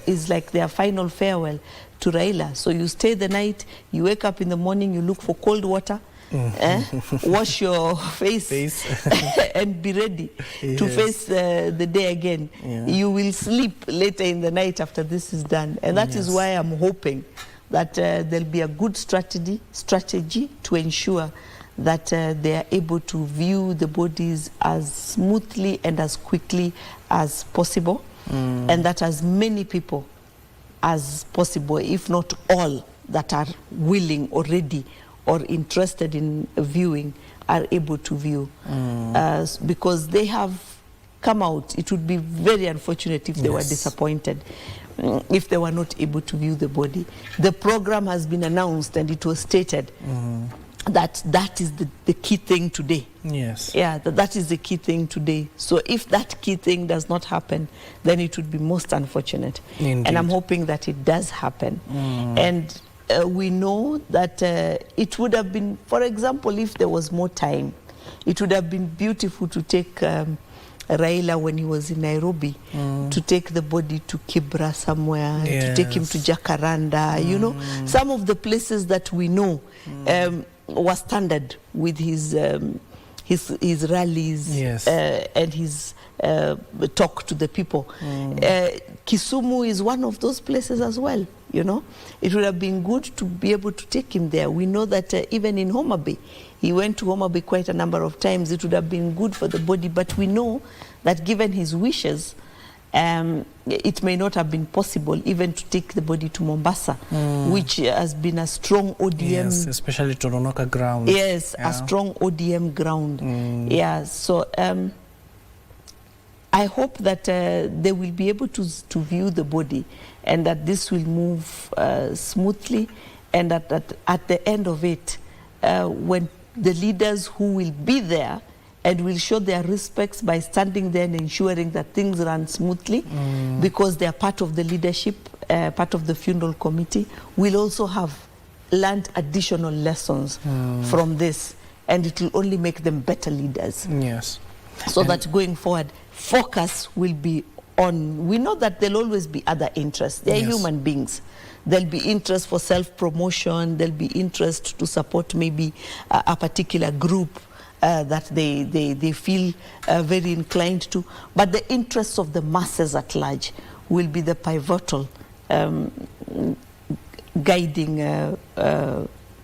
is like their final farewell to Raila. So you stay the night, you wake up in the morning, you look for cold water, wash your face and be ready to face the day again. You will sleep later in the night after this is done. And that is why I'm hoping that there'll be a good strategy to ensure that they are able to view the bodies as smoothly and as quickly as possible, and that as many people as possible, if not all, that are willing or ready or interested in viewing are able to view, because they have come out. It would be very unfortunate if they were disappointed if they were not able to view the body. The program has been announced and it was stated that is the key thing today. Yes. Yeah, that is the key thing today. So if that key thing does not happen, then it would be most unfortunate. Indeed. And I'm hoping that it does happen. And we know that it would have been, for example, if there was more time, it would have been beautiful to take Raila when he was in Nairobi, to take the body to Kibra somewhere, to take him to Jacaranda, you know, some of the places that we know were standard with his rallies and his talk to the people. Kisumu is one of those places as well, you know. It would have been good to be able to take him there. We know that even in Homa Bay, he went to Homa Bay quite a number of times. It would have been good for the body, but we know that given his wishes, it may not have been possible even to take the body to Mombasa, which has been a strong ODM. Yes, especially Tononoka ground. Yes, a strong ODM ground. Yeah, so I hope that they will be able to view the body, and that this will move smoothly, and that at the end of it, when the leaders who will be there and will show their respects by standing there and ensuring that things run smoothly, because they are part of the leadership, part of the funeral committee, will also have learned additional lessons from this, and it will only make them better leaders. Yes. So that going forward, focus will be on, we know that there'll always be other interests. They're human beings. There'll be interest for self-promotion, there'll be interest to support maybe a particular group that they feel very inclined to. But the interests of the masses at large will be the pivotal guiding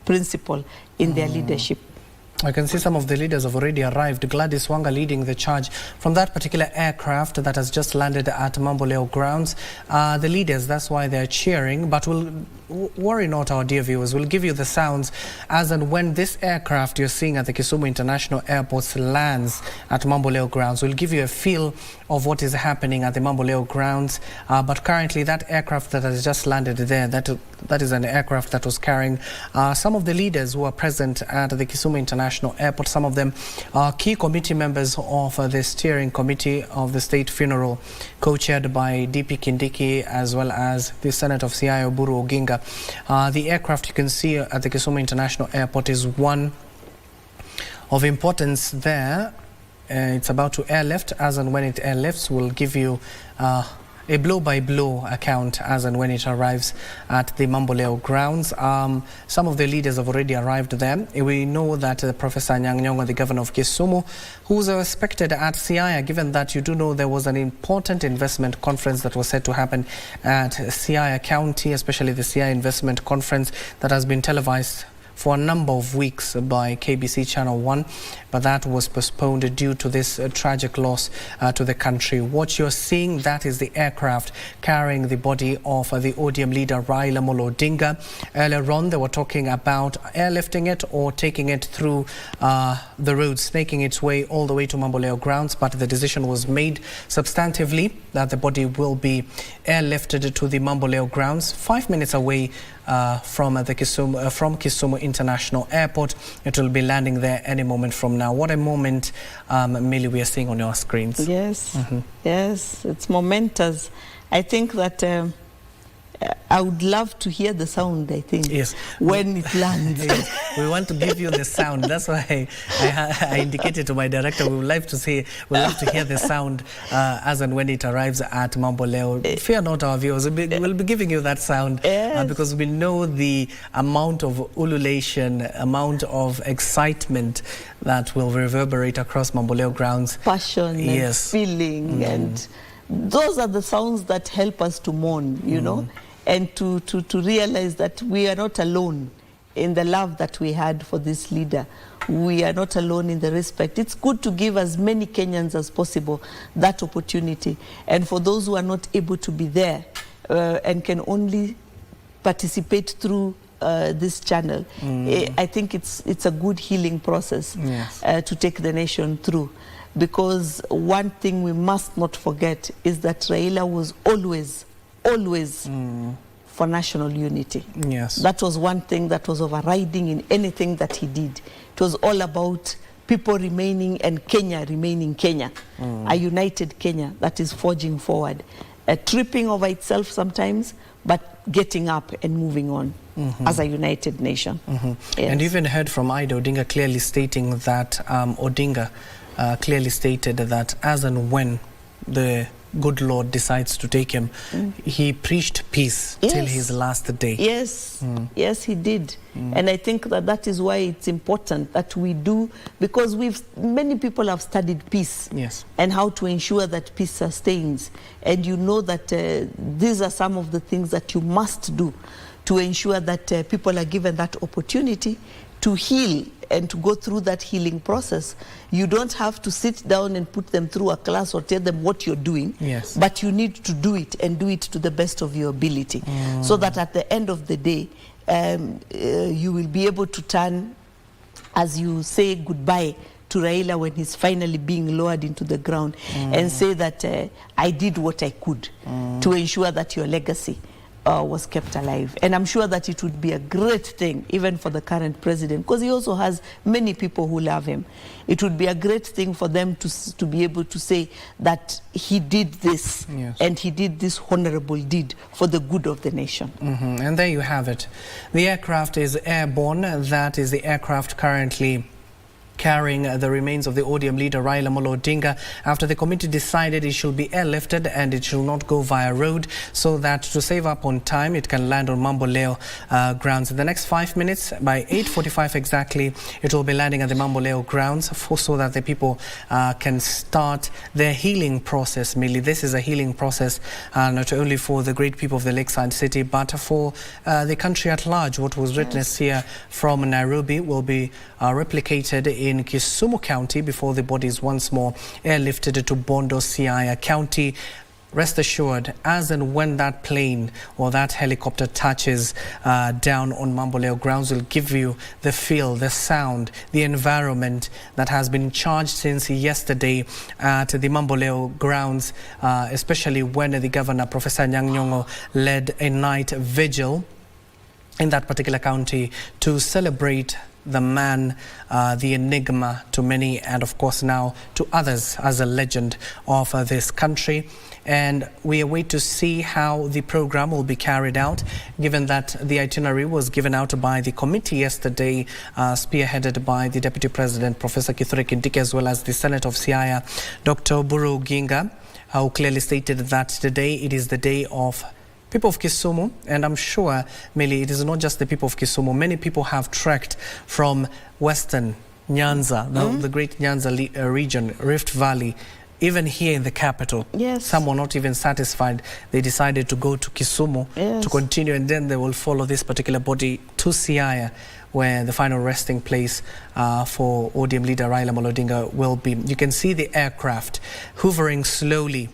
principle in their leadership. I can see some of the leaders have already arrived. Gladys Wanga leading the charge from that particular aircraft that has just landed at Mamboleo grounds. The leaders, that's why they're cheering, but worry not, our dear viewers. We'll give you the sounds as and when this aircraft you're seeing at the Kisumu International Airport lands at Mamboleo grounds. We'll give you a feel of what is happening at the Mamboleo grounds. But currently that aircraft that has just landed there, that is an aircraft that was carrying some of the leaders who are present at the Kisumu International Airport. Some of them are key committee members of the steering committee of the state funeral, co-chaired by DP Kindiki as well as the Senate of Siaya Oburu Oginga. The aircraft you can see at the Kisumu International Airport is one of importance there. It's about to airlift. As and when it airlifts, we'll give you a blow-by-blow account as and when it arrives at the Mamboleo grounds. Some of the leaders have already arrived there. We know that Professor Anyang' Nyong'o, the governor of Kisumu, who's expected at Siaya, given that you do know there was an important investment conference that was set to happen at Siaya County, especially the Siaya Investment Conference that has been televised for a number of weeks by KBC Channel 1, but that was postponed due to this tragic loss to the country. What you're seeing, that is the aircraft carrying the body of the ODM leader Raila Odinga. Earlier on, they were talking about airlifting it or taking it through the roads, making its way all the way to Mamboleo grounds, but the decision was made substantively that the body will be airlifted to the Mamboleo grounds, 5 minutes away from Kisumu International Airport. It will be landing there any moment from now. What a moment, Millie, we are seeing on your screens. Yes, yes, it's momentous. I think that I would love to hear the sound, I think, yes, when it lands. Yes. We want to give you the sound. That's why I indicated to my director we'd love to hear the sound as and when it arrives at Mamboleo. Fear not, our viewers. We'll be giving you that sound because we know the amount of ululation, amount of excitement that will reverberate across Mamboleo grounds. Passion and feeling, and those are the sounds that help us to mourn, you know, and to realize that we are not alone in the love that we had for this leader. We are not alone in the respect. It's good to give as many Kenyans as possible that opportunity. And for those who are not able to be there and can only participate through this channel, I think it's a good healing process to take the nation through. Because one thing we must not forget is that Raila was always for national unity. Yes. That was one thing that was overriding in anything that he did. It was all about people remaining and Kenya remaining Kenya. A united Kenya that is forging forward. Tripping over itself sometimes, but getting up and moving on as a united nation. Yes. And you even heard from Ida Odinga clearly stating that Odinga clearly stated that as and when the good Lord decides to take him, he preached peace till his last day. Yes, yes, he did. And I think that is why it's important that we do, because many people have studied peace and how to ensure that peace sustains. And you know that these are some of the things that you must do to ensure that people are given that opportunity to heal and to go through that healing process. You don't have to sit down and put them through a class or tell them what you're doing, but you need to do it and do it to the best of your ability, so that at the end of the day, you will be able to turn, as you say goodbye to Raila when he's finally being lowered into the ground, and say that I did what I could to ensure that your legacy was kept alive. And I'm sure that it would be a great thing even for the current president, because he also has many people who love him. It would be a great thing for them to be able to say that he did this and he did this honorable deed for the good of the nation. And there you have it. The aircraft is airborne. That is the aircraft currently carrying the remains of the ODM leader Raila Odinga, after the committee decided it should be airlifted and it should not go via road, so that to save up on time it can land on Mamboleo grounds. In the next 5 minutes, by 8:45 exactly, it will be landing at the Mamboleo grounds so that the people can start their healing process. Merely, this is a healing process not only for the great people of the lakeside city, but for the country at large. What was witnessed here from Nairobi will be replicated in Kisumu County before the body is once more airlifted to Bondo, Siaya County. Rest assured, as and when that plane or that helicopter touches down on Mamboleo grounds, will give you the feel, the sound, the environment that has been charged since yesterday at the Mamboleo grounds, especially when the governor, Professor Anyang' Nyong'o, led a night vigil in that particular county to celebrate the man, the enigma to many, and of course now to others as a legend of this country. And we await to see how the program will be carried out, given that the itinerary was given out by the committee yesterday, spearheaded by the Deputy President, Professor Kithure Kindiki, as well as the Senator of Siaya, Dr. Oburu Oginga, who clearly stated that today it is the day of people of Kisumu, and I'm sure, Millie, it is not just the people of Kisumu. Many people have trekked from Western Nyanza, the great Nyanza region, Rift Valley, even here in the capital. Some were not even satisfied. They decided to go to Kisumu to continue, and then they will follow this particular body to Siaya, where the final resting place for ODM leader Raila Odinga will be. You can see the aircraft hovering slowly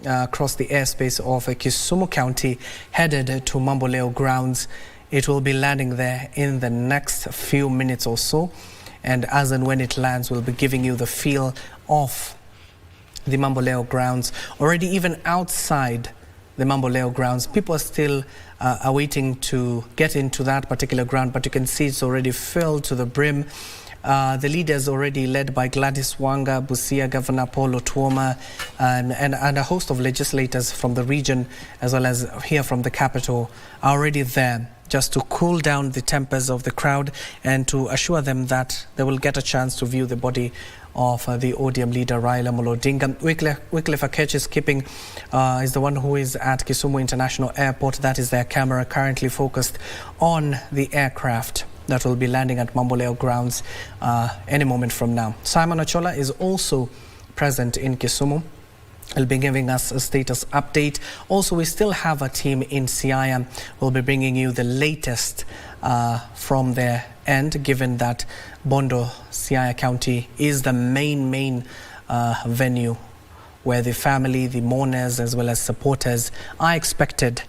across the airspace of Kisumu County, headed to Mamboleo grounds. It will be landing there in the next few minutes or so, and as and when it lands, we'll be giving you the feel of the Mamboleo grounds. Already even outside the Mamboleo grounds, people are still awaiting to get into that particular ground, but you can see it's already filled to the brim. The leaders already led by Gladys Wanga, Busia Governor Paul Otuoma, and a host of legislators from the region, as well as here from the capital, are already there just to cool down the tempers of the crowd and to assure them that they will get a chance to view the body of the ODM leader Raila Odinga. Wycliffe Akech is the one who is at Kisumu International Airport. That is their camera currently focused on the aircraft that will be landing at Mamboleo grounds any moment from now. Simon Ochola is also present in Kisumu. He'll be giving us a status update. Also, we still have a team in Siaya. We'll be bringing you the latest from their end, given that Bondo, Siaya County, is the main venue where the family, the mourners, as well as supporters are expected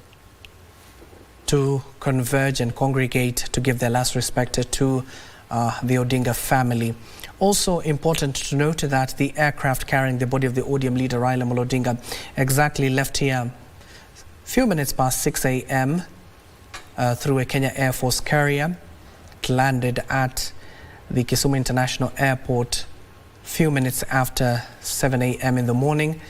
to converge and congregate to give their last respect to the Odinga family. Also important to note that the aircraft carrying the body of the ODM leader Raila Odinga exactly left here a few minutes past 6 a.m. Through a Kenya Air Force carrier. It landed at the Kisumu International Airport a few minutes after 7 a.m. in the morning,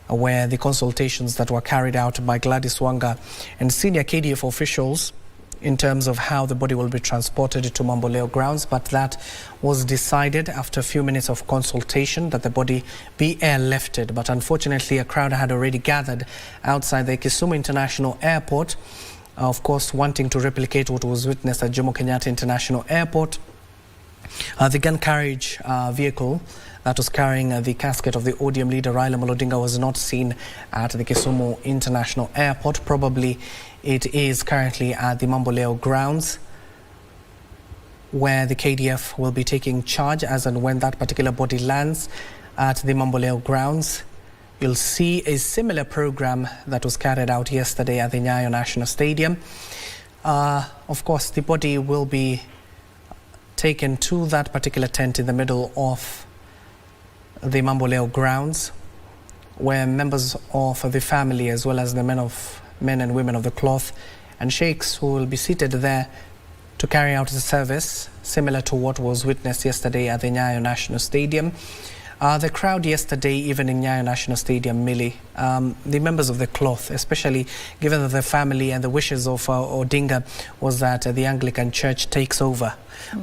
where the consultations that were carried out by Gladys Wanga and senior KDF officials in terms of how the body will be transported to Mamboleo grounds, but that was decided after a few minutes of consultation that the body be airlifted. But unfortunately, a crowd had already gathered outside the Kisumu International Airport, of course wanting to replicate what was witnessed at Jomo Kenyatta International Airport. The gun carriage vehicle that was carrying the casket of the ODM leader Raila Odinga was not seen at the Kisumu International Airport. Probably it is currently at the Mamboleo grounds, where the KDF will be taking charge as and when that particular body lands at the Mamboleo grounds. You'll see a similar program that was carried out yesterday at the Nyayo National Stadium. Of course, the body will be taken to that particular tent in the middle of the Mamboleo grounds, where members of the family, as well as the men and women of the cloth and sheikhs, who will be seated there to carry out the service, similar to what was witnessed yesterday at the Nyayo National Stadium. The crowd yesterday, even in Nyayo National Stadium, Millie, the members of the cloth, especially given that the family and the wishes of Odinga was that the Anglican Church takes over.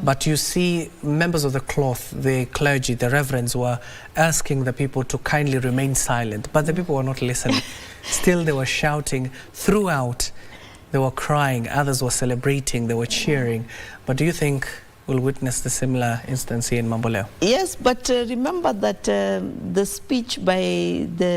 But you see members of the cloth, the clergy, the reverends were asking the people to kindly remain silent, but the people were not listening. Still, they were shouting throughout. They were crying, others were celebrating, they were cheering. But do you think we'll witness the similar instance here in Mamboleo? Yes, but remember that the speech by the